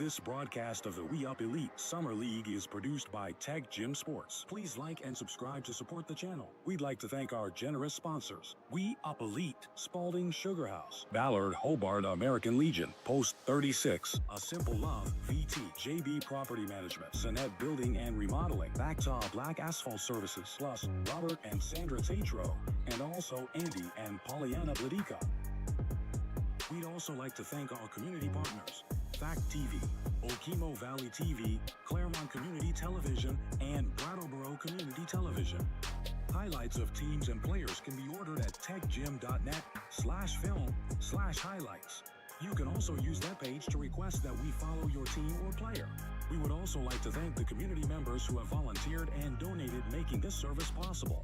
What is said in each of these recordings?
This broadcast of the We Up Elite Summer League is produced by TecGym Sports. Please like and subscribe to support the channel. We'd like to thank our generous sponsors: We Up Elite, Spalding Sugar House, Ballard Hobart American Legion, Post 36, A Simple Love, VT, JB Property Management, Sonnet Building and Remodeling, Backsaw Black Asphalt Services, plus Robert and Sandra TATRO, and also Andy and Pollyanna BLADYKA. We'd also like to thank our community partners: Fact TV, Okemo Valley TV, Claremont Community Television, and Brattleboro Community Television. Highlights of teams and players can be ordered at techgym.net/film/highlights. You can also use that page to request that we follow your team or player. We would also like to thank the community members who have volunteered and donated, making this service possible.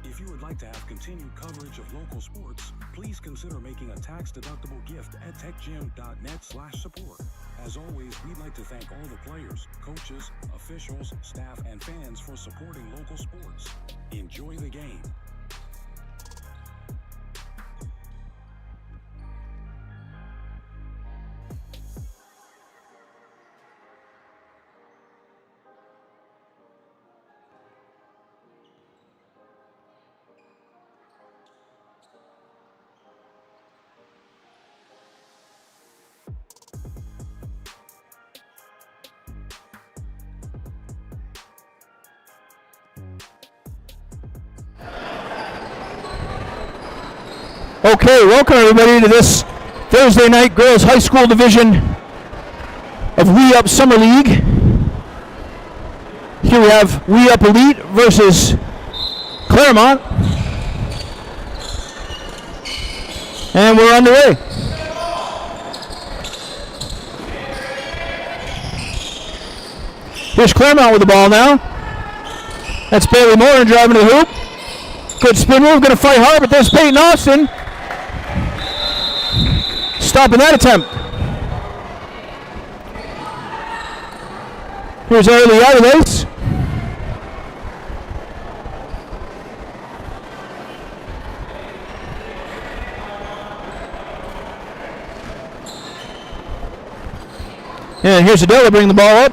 If you would like to have continued coverage of local sports, please consider making a tax-deductible gift at techgym.net/support. As always, we'd like to thank all the players, coaches, officials, staff, and fans for supporting local sports. Enjoy the game. Okay, welcome everybody to this Thursday night girls high school division of We Up Summer League. Here we have We Up Elite versus Claremont. And we're underway. Here's Claremont with the ball now. That's Bailey Moore driving to the hoop. Good spin move, gonna fight hard, but there's Peyton Austin. Stopping that attempt. Here's Early Ireland. And here's Adela bringing the ball up.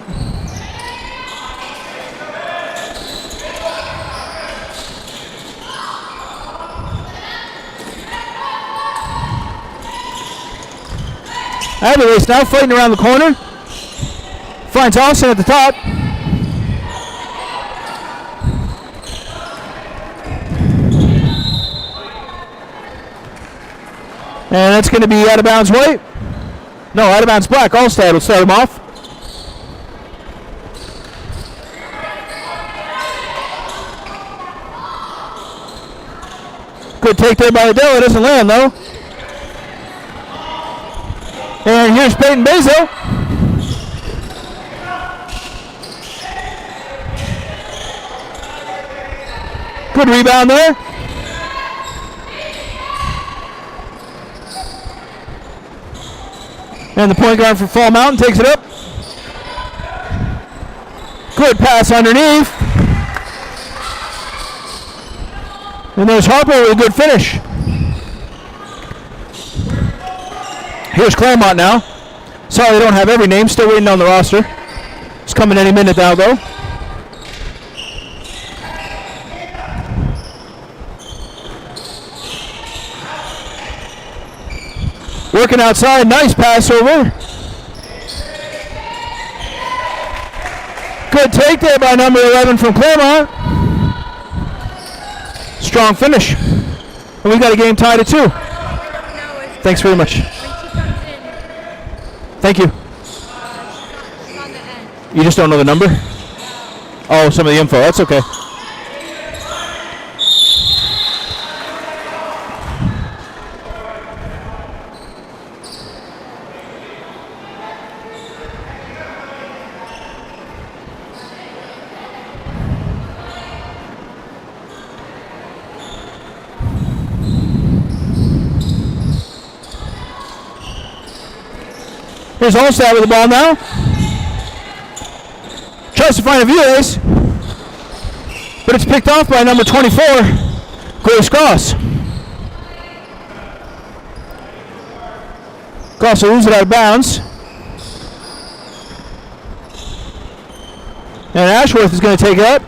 Adelaide now fighting around the corner. Finds Austin at the top. And that's going to be out of bounds white. No, out of bounds black. Allstad will start him off. Good take there by Adela. Doesn't land though. And here's Peyton Bezo. Good rebound there. And the point guard for Fall Mountain takes it up. Good pass underneath. And there's Harper with a good finish. Here's Claremont now. Sorry they don't have every name, still waiting on the roster. It's coming any minute now though. Working outside, nice pass over. Good take there by number 11 from Claremont. Strong finish. And we got a game tied at 2. Thanks very much. Thank you. You just don't know the number? Oh, some of the info. That's okay. Here's Olstad with the ball now. Tries to find a V-Ace, but it's picked off by number 24, Grace Goss. Goss will lose it out of bounds. And Ashworth is going to take it up.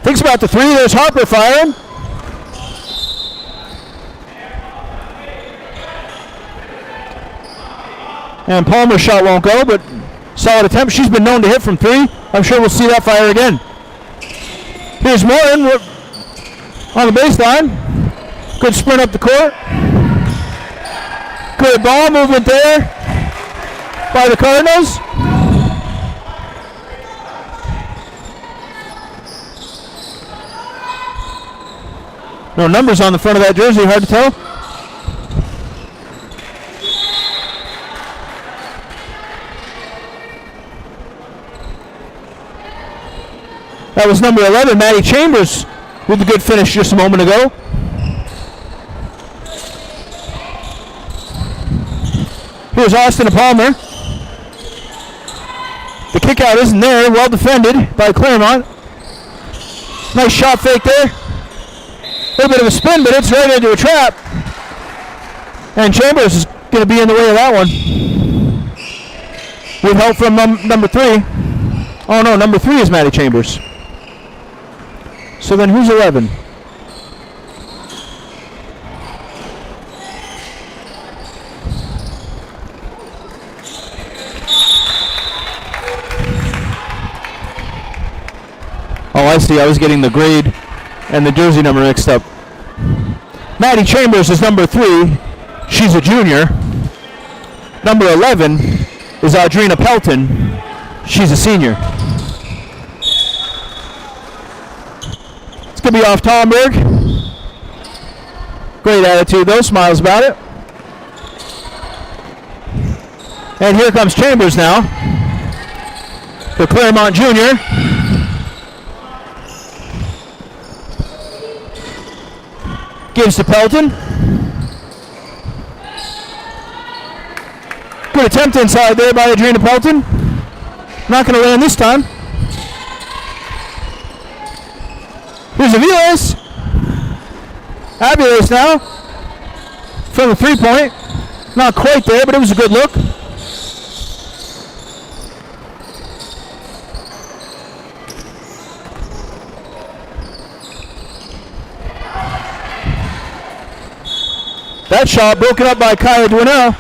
Thinks about the 3. There's Harper firing. And Palmer's shot won't go, but solid attempt. She's been known to hit from 3. I'm sure we'll see that fire again. Here's Morin on the baseline. Good sprint up the court. Good ball movement there by the Cardinals. No numbers on the front of that jersey, hard to tell. That was number 11, Maddie Chambers, with a good finish just a moment ago. Here's Austin Palmer. The kick out isn't there, well defended by Claremont. Nice shot fake there. A little bit of a spin, but it's right into a trap. And Chambers is going to be in the way of that one. With help from number 3. Oh no, number 3 is Maddie Chambers. So then who's 11? Oh, I see. I was getting the grade and the jersey number mixed up. Maddie Chambers is number 3. She's a junior. Number 11 is Audrina Pelton. She's a senior. It's going to be off Tomberg. Great attitude though, smiles about it. And here comes Chambers now. The Claremont junior. Gives to Pelton. Good attempt inside there by Adriana Pelton. Not going to land this time. Here's Aviles. Aviles now. From the 3-point. Not quite there, but it was a good look. That shot broken up by Kaya Denell.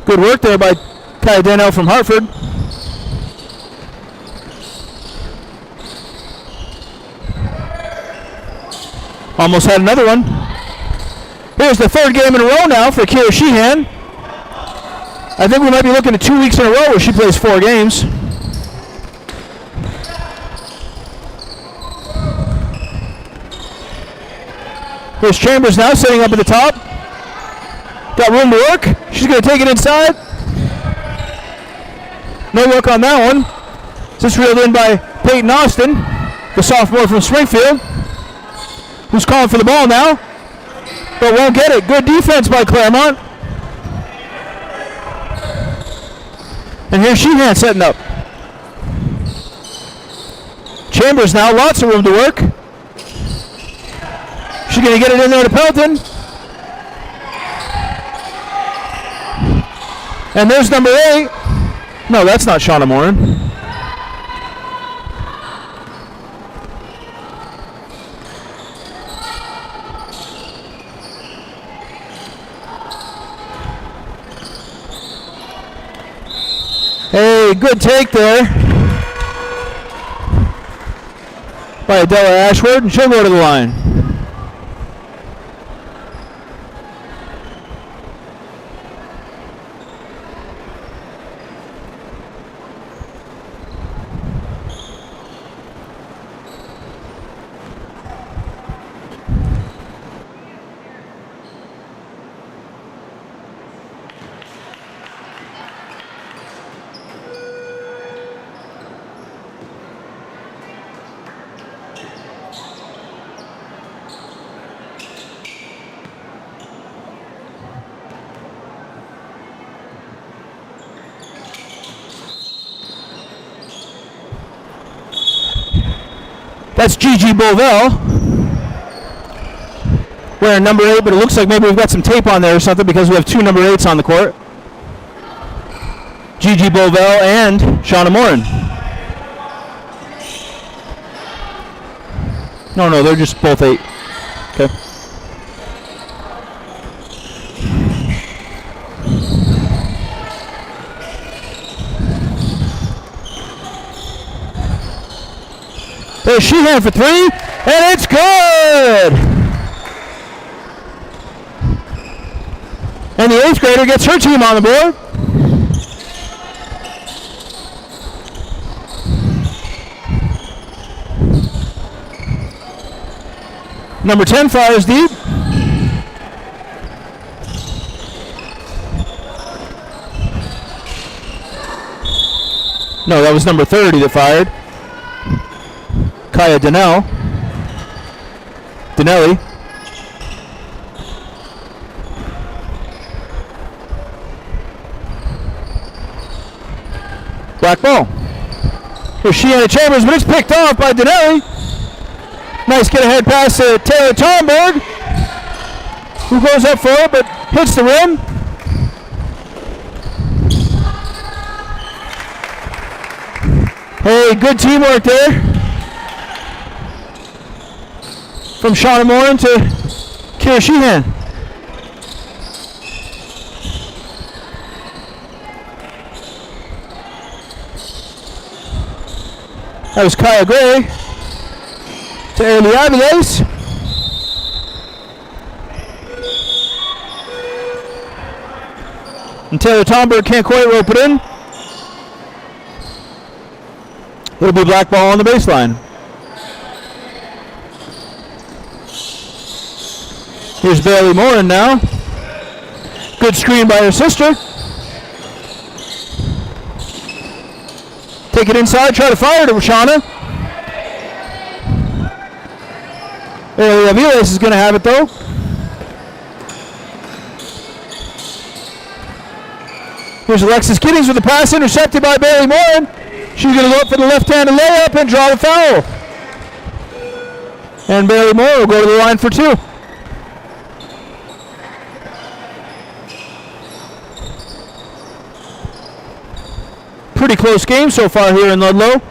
Good work there by Kaya Denell from Hartford. Almost had another one. Here's the 3rd game in a row now for Kira Sheehan. I think we might be looking at 2 weeks in a row where she plays 4 games. Here's Chambers now sitting up at the top. Got room to work. She's going to take it inside. No work on that one. Just reeled in by Peyton Austin, the sophomore from Springfield, who's calling for the ball now, but won't get it. Good defense by Claremont. And here's Sheehan setting up. Chambers now, lots of room to work. She's going to get it in there to Pelton. And there's number 8. No, that's not Shauna Morin. Hey, good take there by Adela Ashworth, and she'll go to the line. That's Gigi Bovell wearing number 8, but it looks like maybe we've got some tape on there or something because we have 2 number 8s on the court. Gigi Bovell and Shauna Morin. No, they're just both 8. Okay. There's Sheehan for 3, and it's good! And the 8th grader gets her team on the board. Number 10 fires deep. No, that was number 30 that fired. Kaya Dinelli. Black ball. Here's Sheehan Chambers, but it's picked off by Dinelli. Nice get ahead pass to Taylor Tomberg, who goes up for it but hits the rim. Hey, good teamwork there from Shauna Morin to Kira Sheehan. That was Kaya Gray to Ailey Aviles. And Taylor Tomberg can't quite rope it in. It'll be black ball on the baseline. Here's Bailey Morin now. Good screen by her sister. Take it inside, try to fire to Shauna. Aviles is going to have it though. Here's Alexis Giddings with the pass intercepted by Bailey Morin. She's going to go up for the left-handed layup and draw the foul. And Bailey Morin will go to the line for 2. Pretty close game so far here in Ludlow,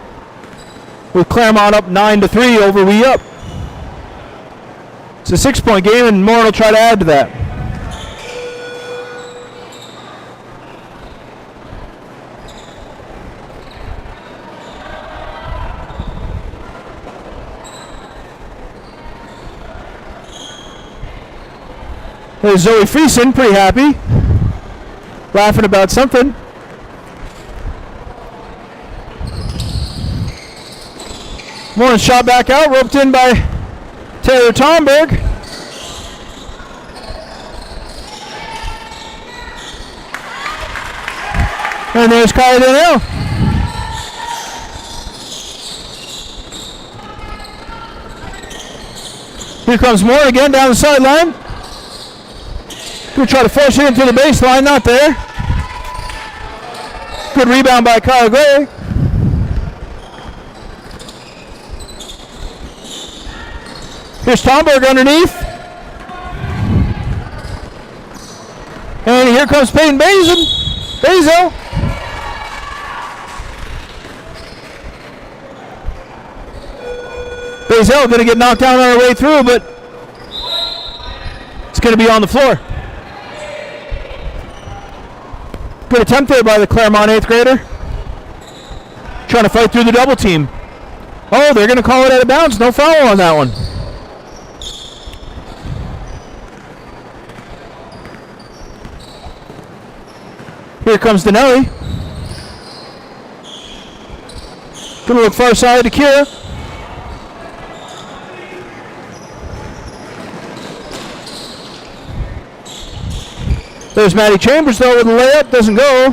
with Claremont up 9-3 over Wee Up. It's a 6-point game, and Morin will try to add to that. There's Zoe Friesen, pretty happy, laughing about something. Morin shot back out, roped in by Taylor Tomberg. And there's Kaya Dinelli. Here comes Morin again down the sideline. Going to try to force it into the baseline, not there. Good rebound by Kyle Gray. Here's Tomberg underneath. And here comes Peyton Basil. Basil going to get knocked down on her way through, but it's going to be on the floor. Good attempt there by the Claremont 8th grader. Trying to fight through the double team. Oh, they're going to call it out of bounds. No foul on that one. Here comes Dinelli. Going to look far side to Kira. There's Maddie Chambers though with a layup, doesn't go.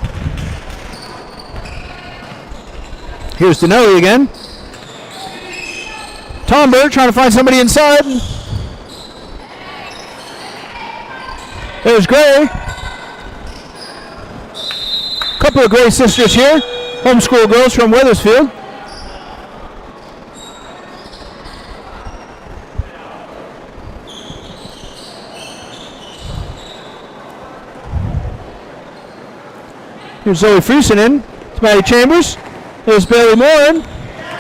Here's Dinelli again. Tomberg trying to find somebody inside. There's Gray. Couple of Gray sisters here. Homeschool girls from Wethersfield. Here's Zoe Friesen in. It's Maddie Chambers. There's Bailey Morin.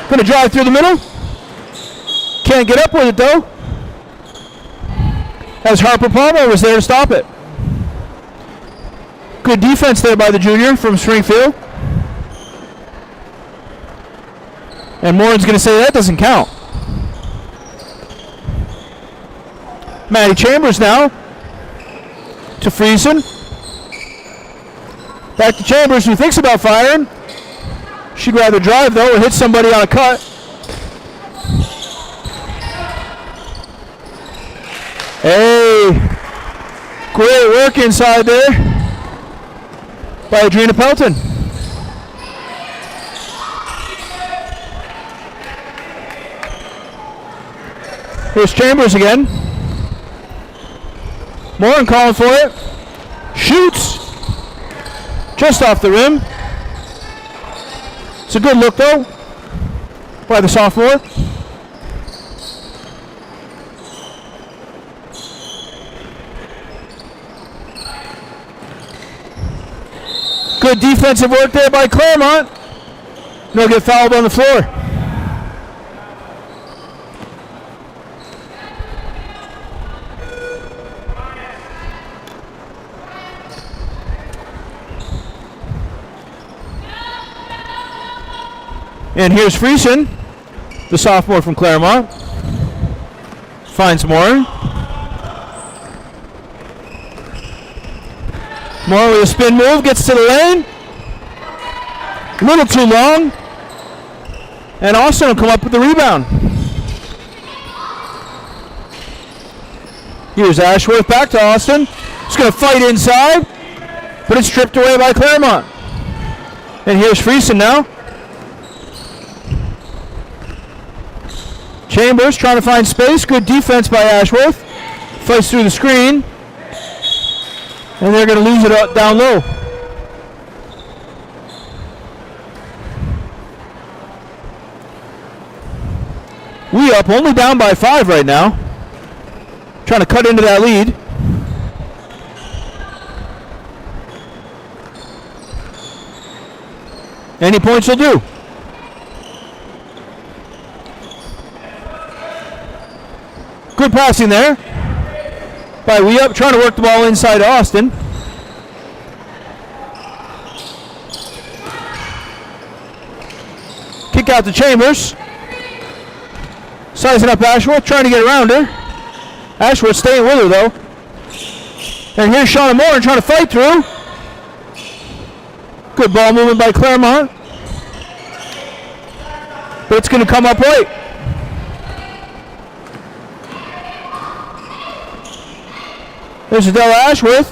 Going to drive through the middle. Can't get up with it though. As Harper Palmer was there to stop it. Good defense there by the junior from Springfield. And Morin's going to say that doesn't count. Maddie Chambers now to Friesen. Back to Chambers, who thinks about firing. She'd rather drive though or hit somebody on a cut. Hey, great work inside there by Adrena Pelton. Here's Chambers again. Morin calling for it. Shoots. Just off the rim. It's a good look though by the sophomore. Good defensive work there by Claremont. No get fouled on the floor. And here's Friesen, the sophomore from Claremont. Finds Morin. Morin with a spin move, gets to the lane. A little too long. And Austin will come up with the rebound. Here's Ashworth back to Austin. He's going to fight inside, but it's stripped away by Claremont. And here's Friesen now. Chambers trying to find space. Good defense by Ashworth. Fights through the screen. And they're going to lose it down low. We up, only down by 5 right now. Trying to cut into that lead. Any points will do. Good passing there by We Up, trying to work the ball inside to Austin. Kick out to Chambers. Sizing up Ashworth, trying to get around her. Ashworth staying with her though. And here's Shauna Morin trying to fight through. Good ball movement by Claremont. But it's going to come up late. There's Adela Ashworth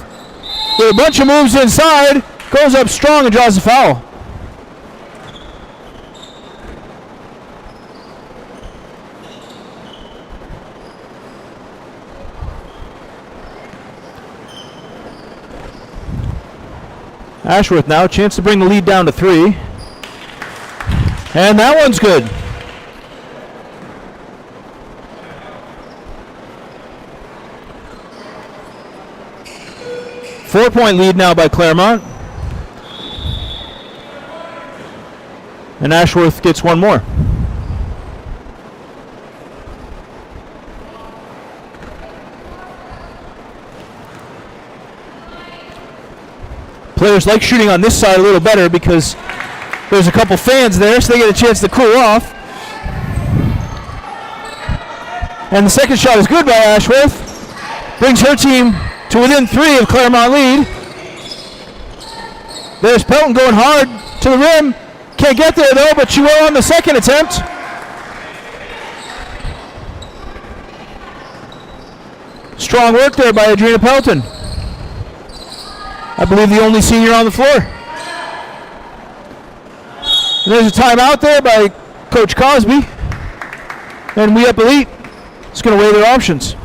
with a bunch of moves inside, goes up strong and draws a foul. Ashworth now, chance to bring the lead down to 3. And that one's good. Four-point lead now by Claremont. And Ashworth gets one more. Players like shooting on this side a little better because there's a couple fans there, so they get a chance to cool off. And the second shot is good by Ashworth. Brings her team to within 3 of Claremont lead. There's Pelton going hard to the rim. Can't get there though, but she will on the second attempt. Strong work there by Adrena Pelton. I believe the only senior on the floor. And there's a timeout there by Coach Cosby. And We Up Elite is going to weigh their options.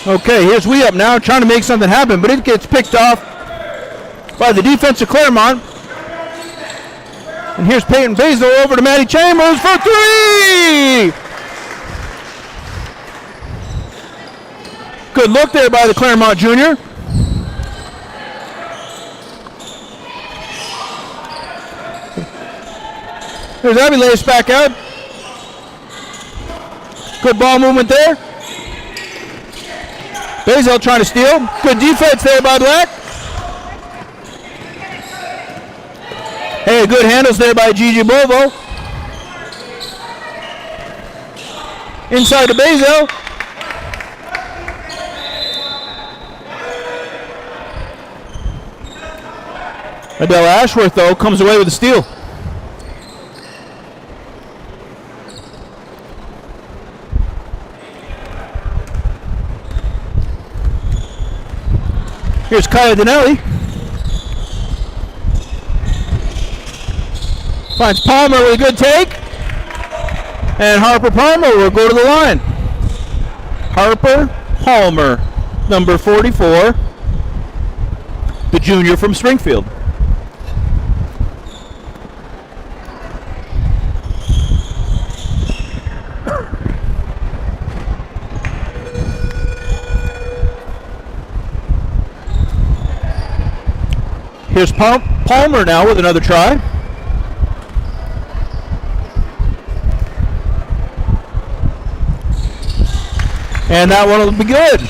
Okay, here's We Up now, trying to make something happen, but it gets picked off by the defense of Claremont. And here's Peyton Basil over to Maddie Chambers for 3! Good look there by the Claremont junior. Here's Abby Lace back out. Good ball movement there. Basil trying to steal. Good defense there by Black. Hey, good handles there by Gigi Bovo. Inside to Basil. Adele Ashworth, though, comes away with a steal. Here's Kaya Dinelli. Finds Palmer with a good take. And Harper Palmer will go to the line. Harper Palmer, number 44, the junior from Springfield. Here's Palmer now with another try. And that one will be good.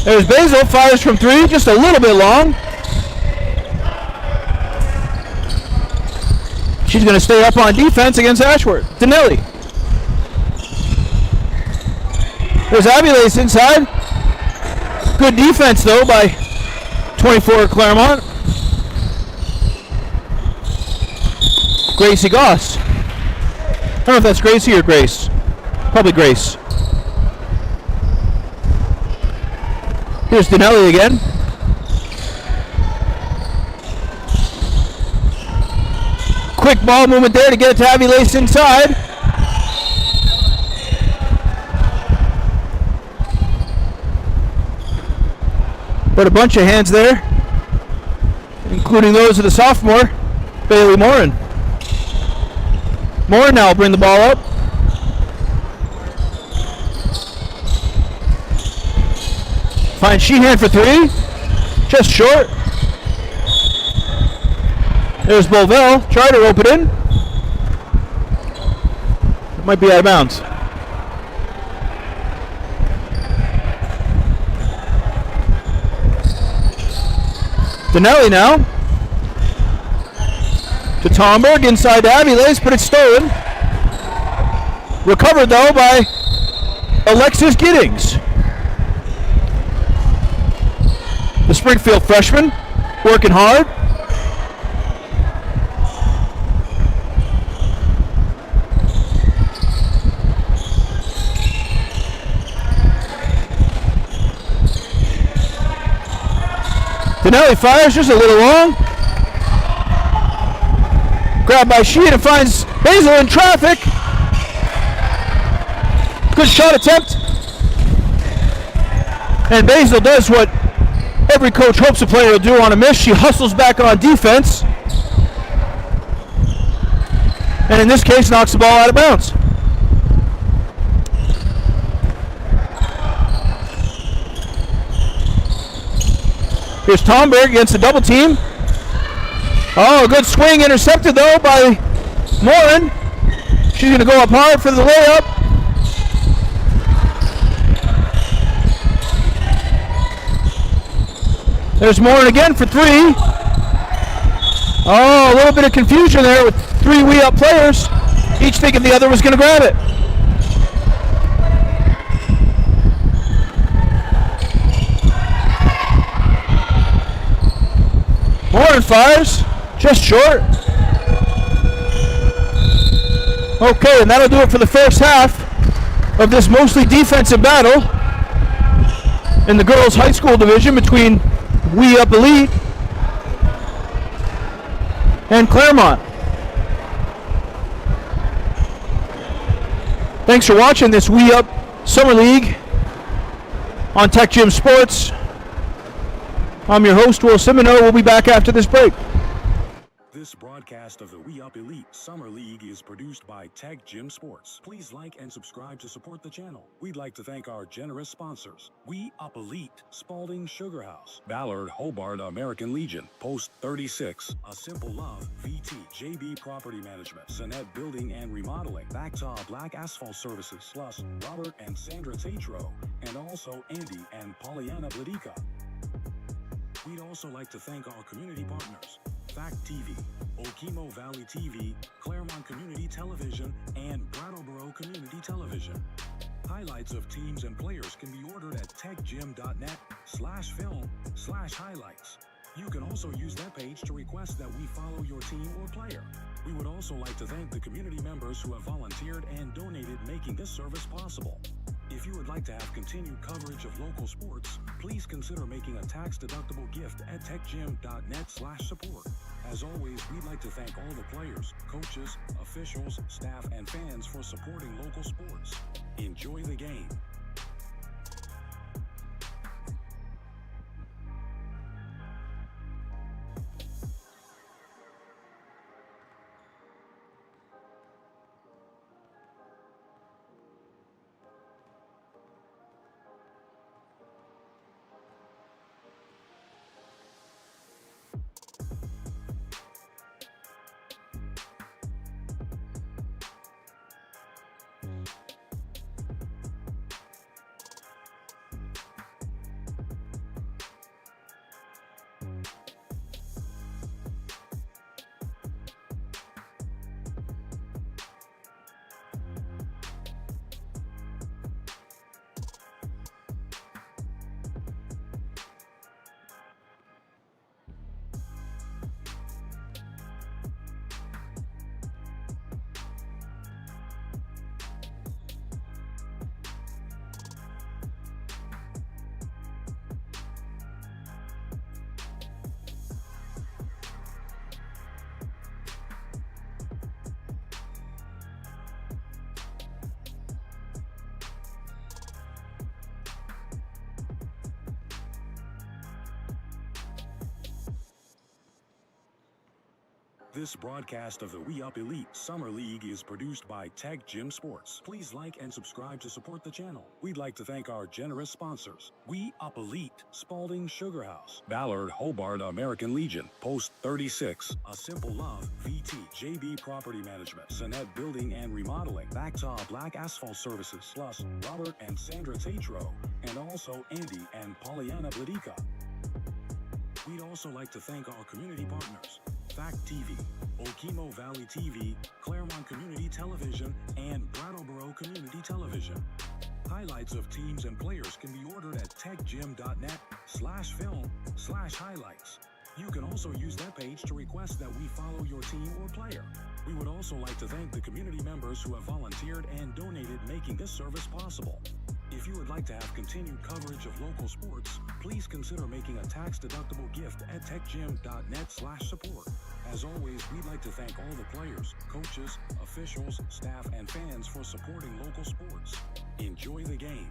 There's Basil, fires from 3, just a little bit long. She's going to stay up on defense against Ashworth. Dinelli. There's Abby Lace inside. Good defense, though, by 24 Claremont. Gracie Goss. I don't know if that's Gracie or Grace. Probably Grace. Here's Dinelli again. Quick ball movement there to get it to Abby Lace inside. But a bunch of hands there, including those of the sophomore, Bailey Morin. Morin now will bring the ball up. Finds Sheehan for 3, just short. There's Bovell, try to rope it in. It might be out of bounds. Dinelli now to Tomberg, inside to Abby Lace, but it's stolen. Recovered though by Alexis Giddings. The Springfield freshman working hard. Dinelli fires just a little long. Grabbed by Sheehan and finds Basil in traffic. Good shot attempt. And Basil does what every coach hopes a player will do on a miss. She hustles back on defense. And in this case, knocks the ball out of bounds. Here's Tomberg against the double team. Oh, a good swing, intercepted though by Morin. She's going to go up hard for the layup. There's Morin again for 3. Oh, a little bit of confusion there with 3 We Up players, each thinking the other was going to grab it. Morin fires, just short. Okay, and that'll do it for the first half of this mostly defensive battle in the girls' high school division between We Up Elite and Claremont. Thanks for watching this We Up Summer League on TecGym Sports. I'm your host, Will Simoneau. We'll be back after this break. This broadcast of the We Up Elite Summer League is produced by TecGym Sports. Please like and subscribe to support the channel. We'd like to thank our generous sponsors: We Up Elite, Spalding Sugar House, Ballard Hobart American Legion, Post 36, A Simple Love, VT, JB Property Management, Sonnet Building and Remodeling, Bactaw Black Asphalt Services, plus Robert and Sandra TATRO, and also Andy and Pollyanna BLADYKA. We'd also like to thank our community partners: Fact TV, Okemo Valley TV, Claremont Community Television, and Brattleboro Community Television. Highlights of teams and players can be ordered at techgym.net/film/highlights. You can also use that page to request that we follow your team or player. We would also like to thank the community members who have volunteered and donated, making this service possible. If you would like to have continued coverage of local sports, please consider making a tax-deductible gift at techgym.net/support. As always, we'd like to thank all the players, coaches, officials, staff, and fans for supporting local sports. Enjoy the game. This broadcast of the We Up Elite Summer League is produced by TecGym Sports. Please like and subscribe to support the channel. We'd like to thank our generous sponsors: We Up Elite, Spalding Sugar House, Ballard Hobart American Legion, Post 36, A Simple Love, VT, JB Property Management, Sonnet Building and Remodeling, Bactaw Black Asphalt Services, plus Robert and Sandra TATRO, and also Andy and Pollyanna BLADYKA. We'd also like to thank our community partners: Fact TV, Okemo Valley TV, Claremont Community Television, and Brattleboro Community Television. Highlights of teams and players can be ordered at techgym.net/film/highlights. You can also use that page to request that we follow your team or player. We would also like to thank the community members who have volunteered and donated, making this service possible. If you would like to have continued coverage of local sports, please consider making a tax-deductible gift at techgym.net/support. As always, we'd like to thank all the players, coaches, officials, staff, and fans for supporting local sports. Enjoy the game.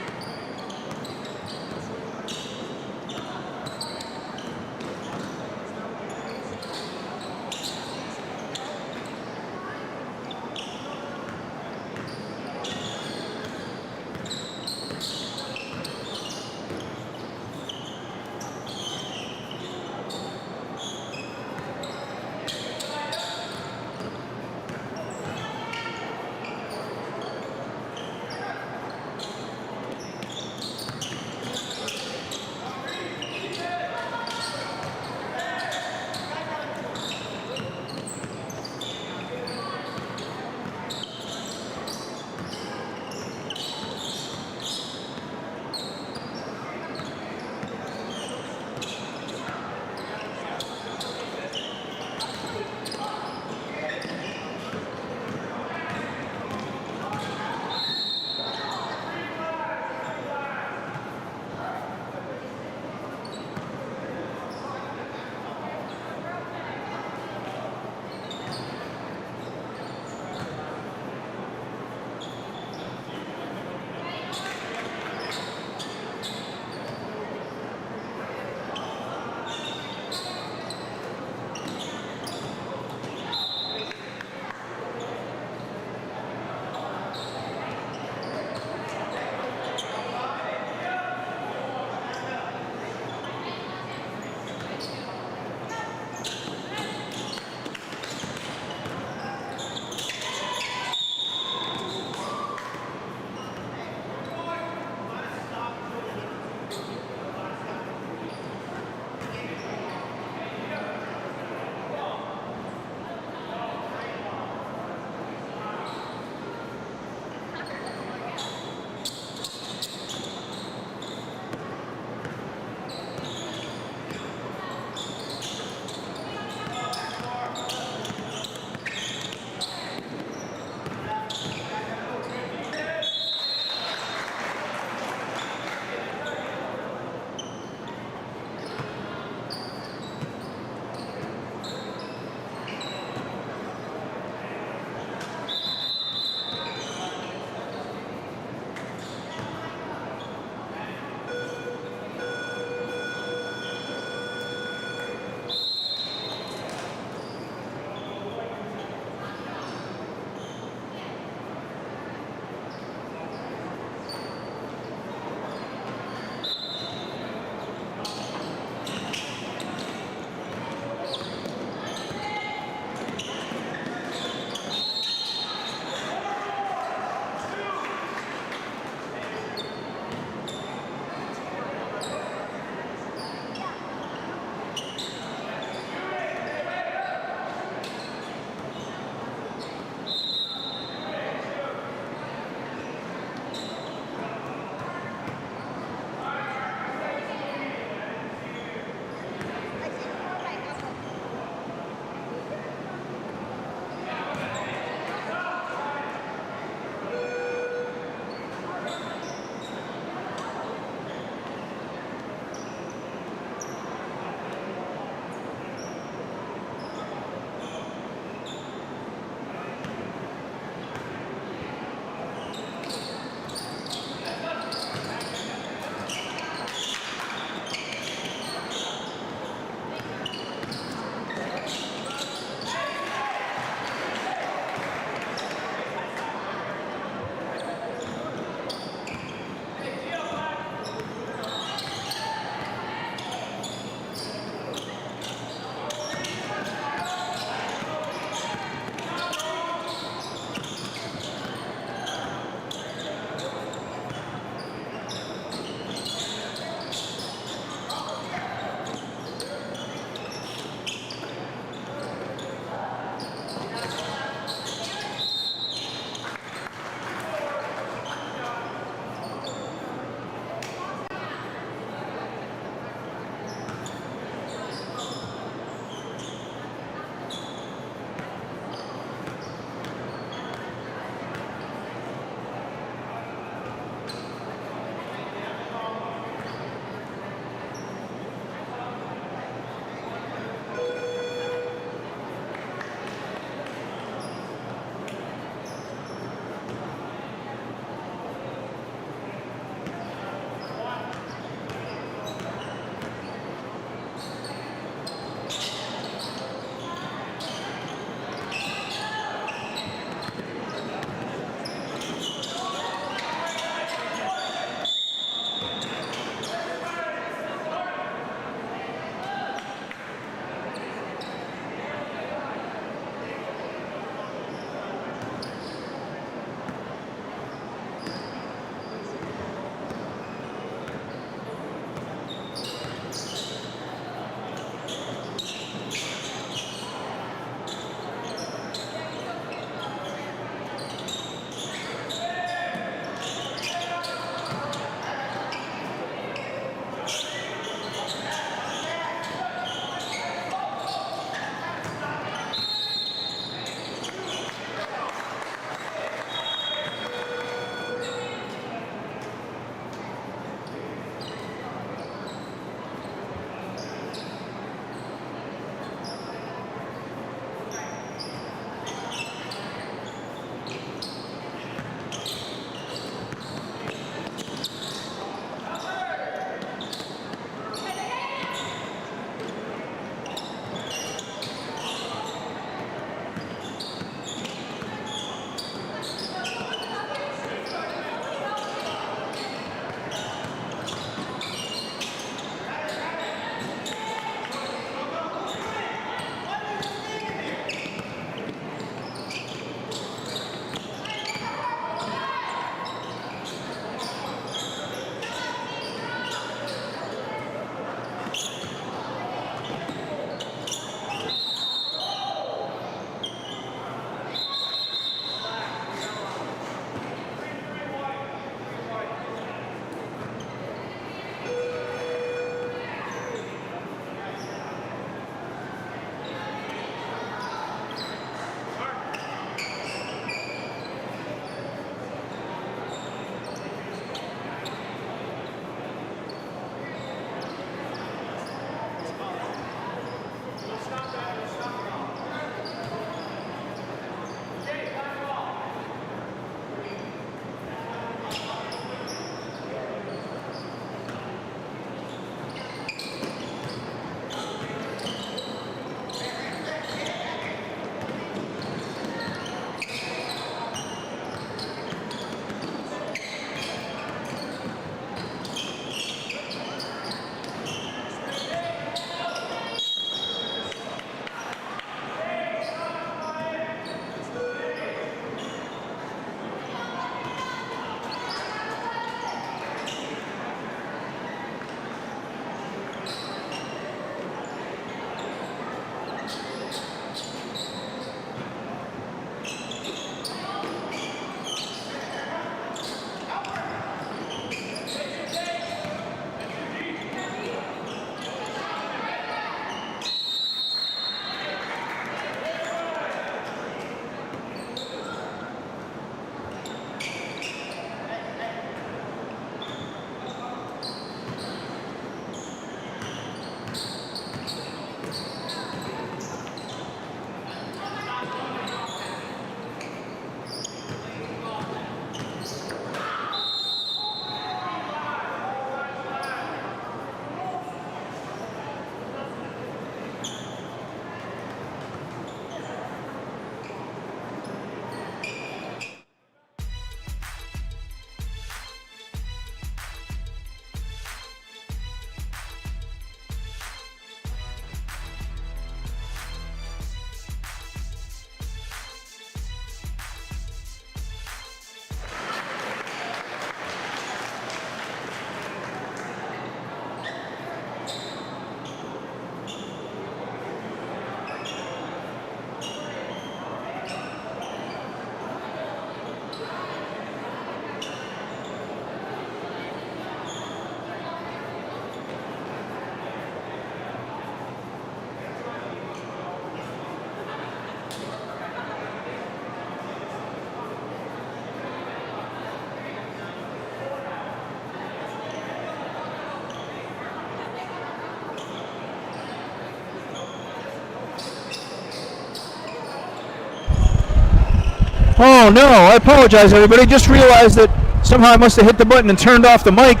Oh no, I apologize everybody. Just realized that somehow I must have hit the button and turned off the mic.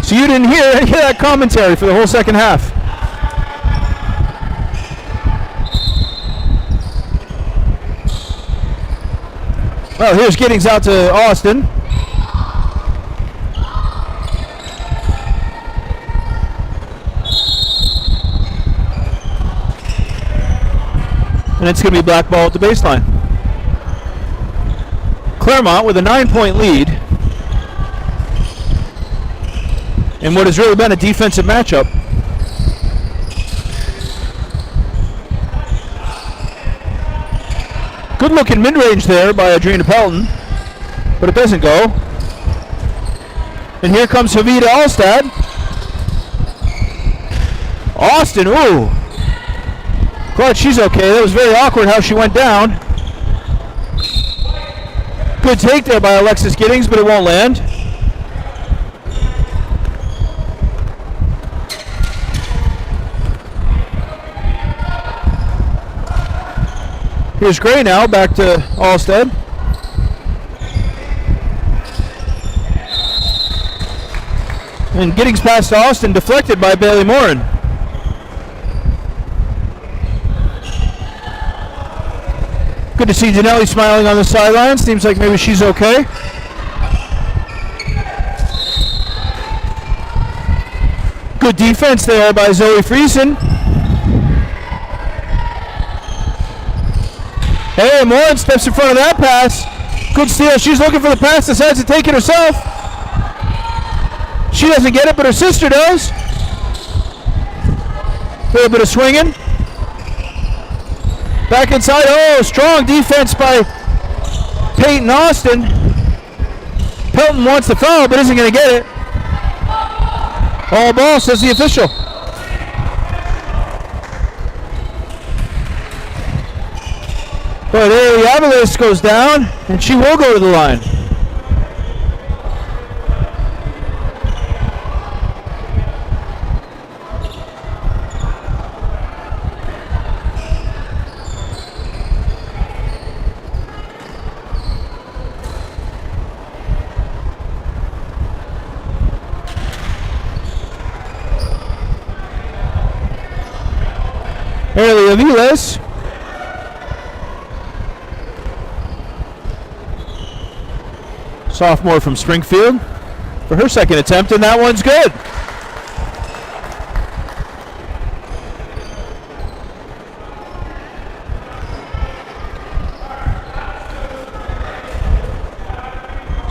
So you didn't hear any of that commentary for the whole second half. Well, here's Giddings out to Austin. And it's going to be black ball at the baseline. Claremont with a 9-point lead in what has really been a defensive matchup. Good looking mid-range there by Adrina Pelton, but it doesn't go. And here comes Havita Alstad. Austin, ooh. Glad she's okay. That was very awkward how she went down. Good take there by Alexis Giddings, but it won't land. Here's Gray now, back to Alstead. And Giddings pass to Austin, deflected by Bailey Morin. Good to see Danelli smiling on the sidelines. Seems like maybe she's okay. Good defense there by Zoe Friesen. Hey, Morin steps in front of that pass. Good steal. She's looking for the pass, decides to take it herself. She doesn't get it, but her sister does. A little bit of swinging. Back inside. Oh, strong defense by Peyton Austin. Pelton wants the foul, but isn't going to get it. All ball, says the official. But Ailey Avalos goes down, and she will go to the line. Ailey Avalos. Sophomore from Springfield for her second attempt, and that one's good.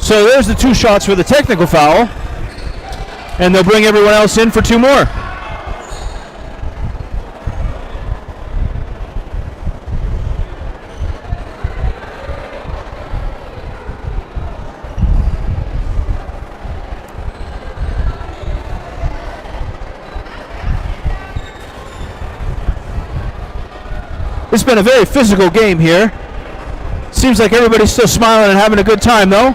So there's the two shots for the technical foul, and they'll bring everyone else in for two more. It's been a very physical game here. Seems like everybody's still smiling and having a good time, though.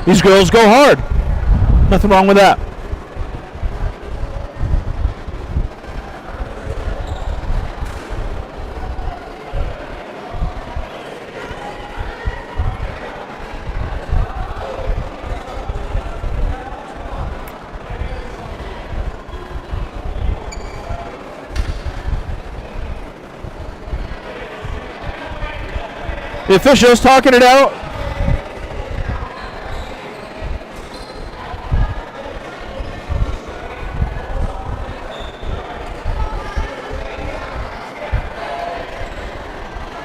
These girls go hard. Nothing wrong with that. The officials talking it out.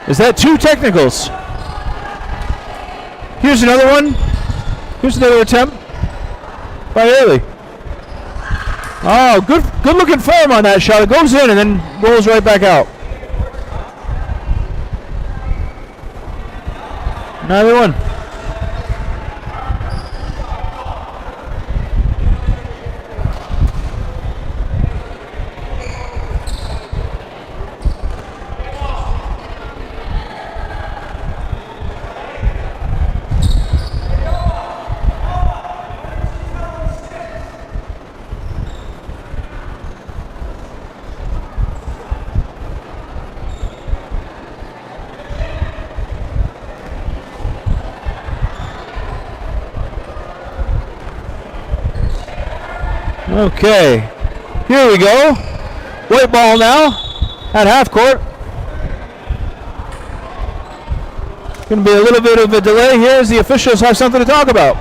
Is that two technicals? Here's another one. Here's another attempt by Ailey. Oh, good looking form on that shot. It goes in and then rolls right back out. Another one. Okay, here we go. White ball now at half court. Going to be a little bit of a delay here as the officials have something to talk about.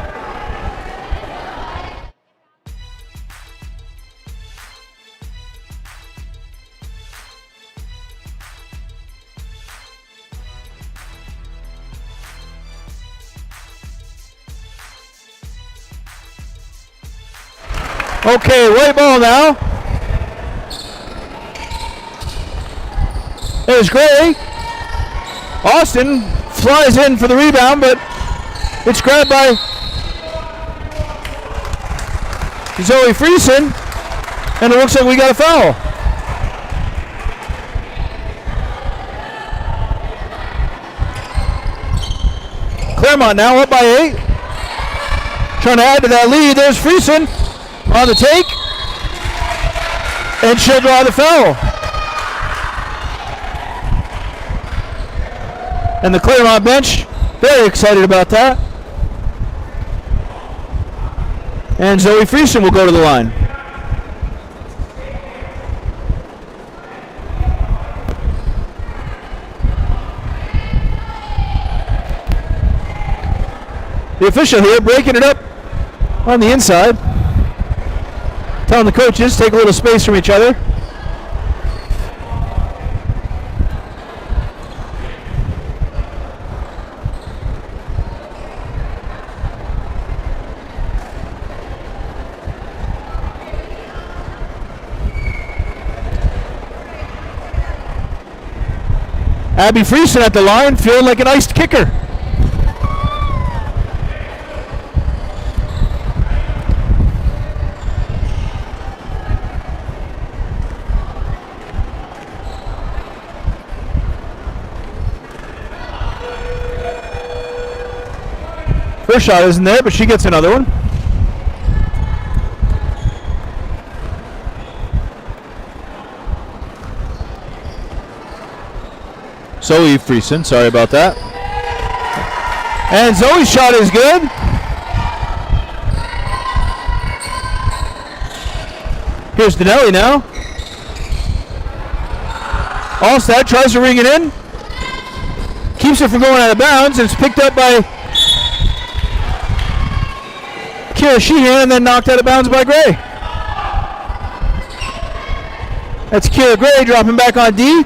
Okay, white ball now. There's Gray. Austin flies in for the rebound, but it's grabbed by Zoe Friesen, and it looks like we got a foul. Claremont now up by 8. Trying to add to that lead. There's Friesen on the take, and she'll draw the foul. And the Claremont bench, very excited about that. And Zoe Friesen will go to the line. The official here breaking it up on the inside. Telling the coaches, take a little space from each other. Abby Friesen at the line, feeling like an iced kicker. First shot isn't there, but she gets another one. Zoe Friesen, sorry about that. And Zoe's shot is good. Here's Dinelli now. Allstat tries to ring it in. Keeps it from going out of bounds, and it's picked up by Kira Sheehan and then knocked out of bounds by Gray. That's Kira Gray dropping back on D.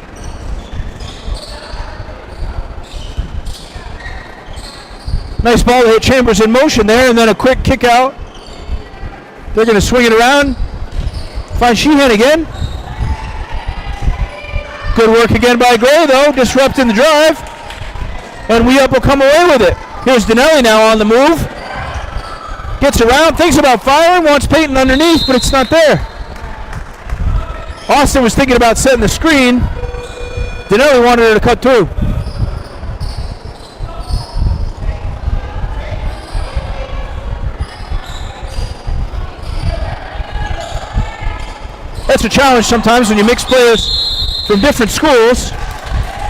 Nice ball to hit Chambers in motion there, and then a quick kick out. They're going to swing it around. Find Sheehan again. Good work again by Gray, though, disrupting the drive. And We Up will come away with it. Here's Dinelli now on the move. Gets around, thinks about firing, wants Peyton underneath, but it's not there. Austin was thinking about setting the screen. Dinelli wanted her to cut through. That's a challenge sometimes when you mix players from different schools.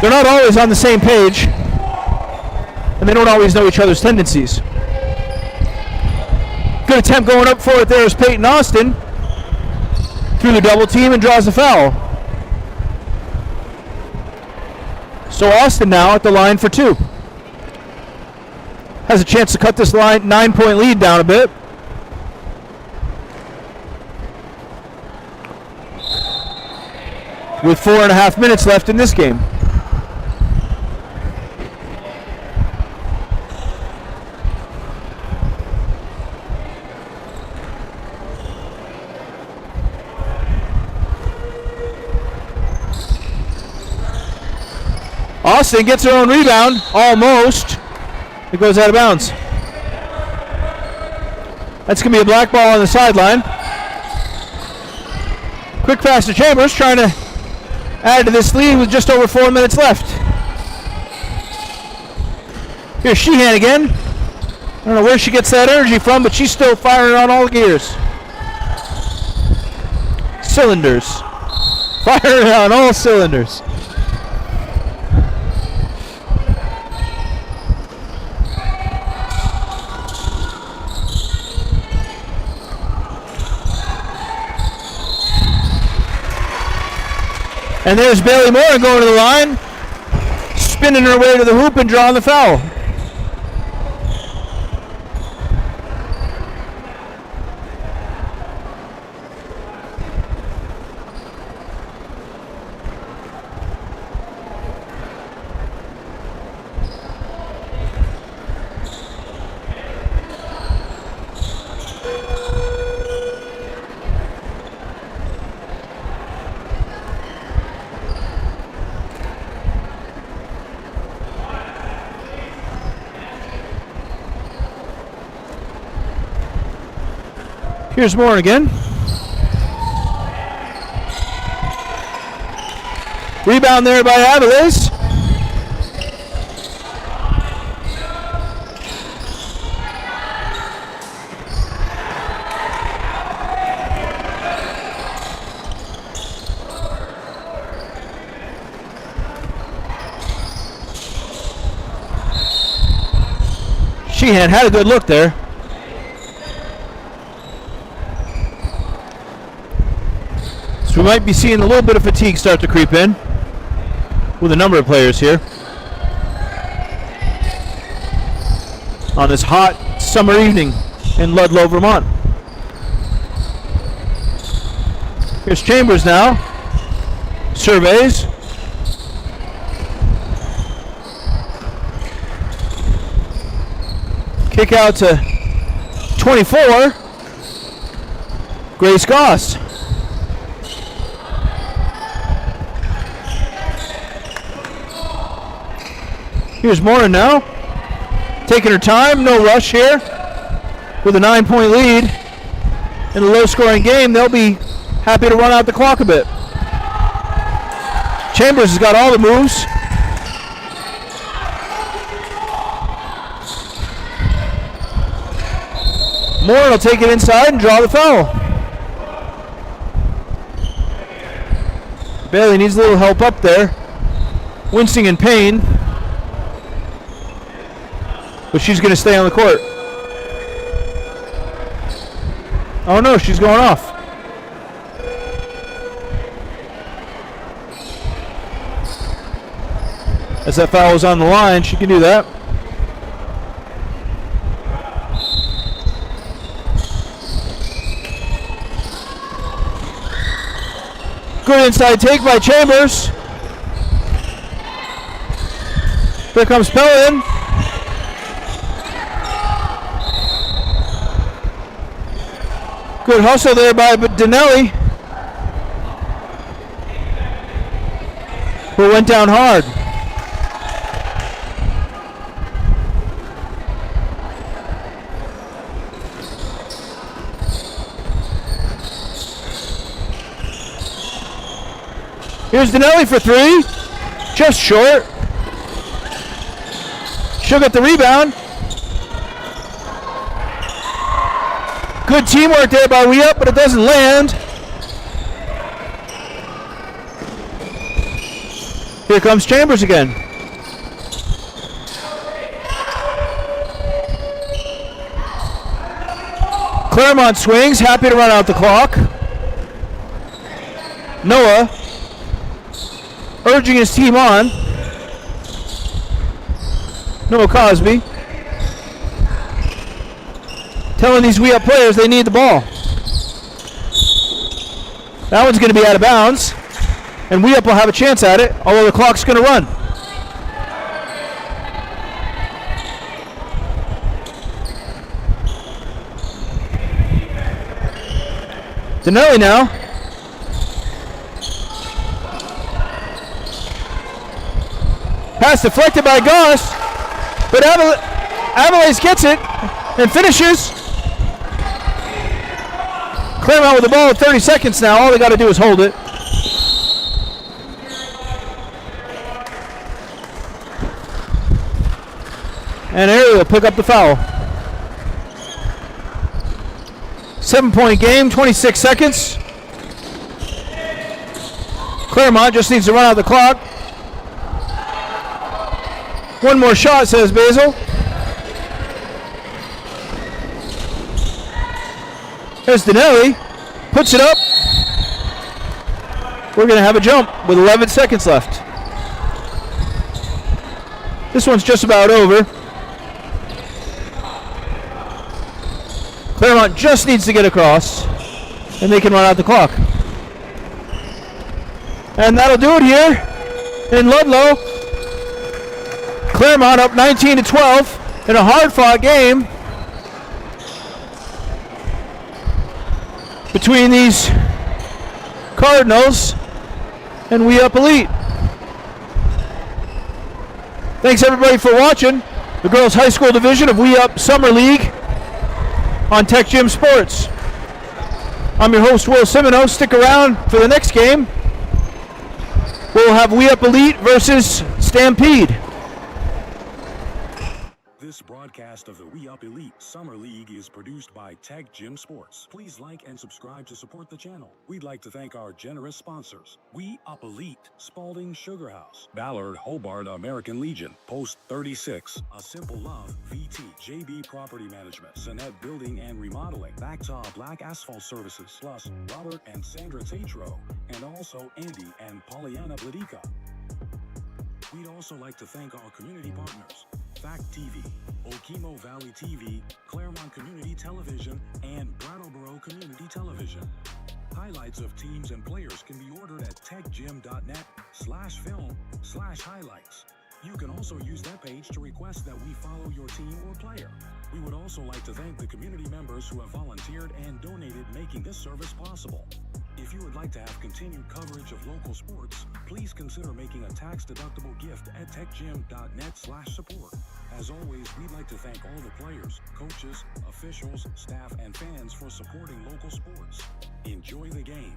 They're not always on the same page, and they don't always know each other's tendencies. Good attempt going up for it there is Peyton Austin through the double team and draws the foul. So Austin now at the line for 2. Has a chance to cut this 9-point lead down a bit. With 4.5 minutes left in this game. Austin gets her own rebound, almost. It goes out of bounds. That's going to be a black ball on the sideline. Quick pass to Chambers, trying to add to this lead with just over 4 minutes left. Here's Sheehan again. I don't know where she gets that energy from, but she's still firing on all gears. Cylinders. Firing on all cylinders. And there's Bailey Moore going to the line, spinning her way to the hoop and drawing the foul. Here's Moore again. Rebound there by Aviles. Sheehan had a good look there. So we might be seeing a little bit of fatigue start to creep in with a number of players here on this hot summer evening in Ludlow, Vermont. Here's Chambers now. Surveys. Kick out to 24. Grace Goss. Here's Moore now, taking her time, no rush here. With a 9-point lead in a low-scoring game, they'll be happy to run out the clock a bit. Chambers has got all the moves. Moore will take it inside and draw the foul. Bailey needs a little help up there, wincing in pain. But she's going to stay on the court. Oh no, she's going off. As that foul is on the line, she can do that. Good inside take by Chambers. Here comes Pellin. Good hustle there by Dinelli, who went down hard. Here's Dinelli for three, just short. She'll get the rebound. Good teamwork there by Wee-Up, but it doesn't land. Here comes Chambers again. Claremont swings, happy to run out the clock. Noah urging his team on. Noah Cosby telling these Wee-Up players they need the ball. That one's going to be out of bounds, and Wee-Up will have a chance at it, although the clock's going to run. Dinelli now. Pass deflected by Goss, but Aviles gets it and finishes. Claremont with the ball at 30 seconds now. All they got to do is hold it. And Ariel will pick up the foul. 7-point game, 26 seconds. Claremont just needs to run out the clock. One more shot, says Basil. There's Dinelli. Puts it up. we're going to have a jump with 11 seconds left. This one's just about over. Claremont just needs to get across, and they can run out the clock. And that'll do it here in Ludlow. Claremont up 19-12 in a hard-fought game between these Cardinals and We Up Elite. Thanks everybody for watching the girls high school division of We Up Summer League on TecGym Sports. I'm your host, Will Simoneau. Stick around for the next game. We'll have We Up Elite versus Stampede. This broadcast of the We Up Elite Summer League is produced by TecGym Sports. Please like and subscribe to support the channel. We'd like to thank our generous sponsors: We Up Elite, Spalding Sugar House, Ballard Hobart American Legion, Post 36, A Simple Love, VT, JB Property Management, Sonnet Building and Remodeling, Backtop Black Asphalt Services, plus Robert and Sandra TATRO, and also Andy and Pollyanna BLADYKA. We'd also like to thank our community partners: Fact TV, Okemo Valley TV, Claremont Community Television, and Brattleboro Community Television. Highlights of teams and players can be ordered at techgym.net/film/highlights. You can also use that page to request that we follow your team or player. We would also like to thank the community members who have volunteered and donated, making this service possible. If you would like to have continued coverage of local sports, please consider making a tax-deductible gift at techgym.net/support. As always, we'd like to thank all the players, coaches, officials, staff, and fans for supporting local sports. Enjoy the game.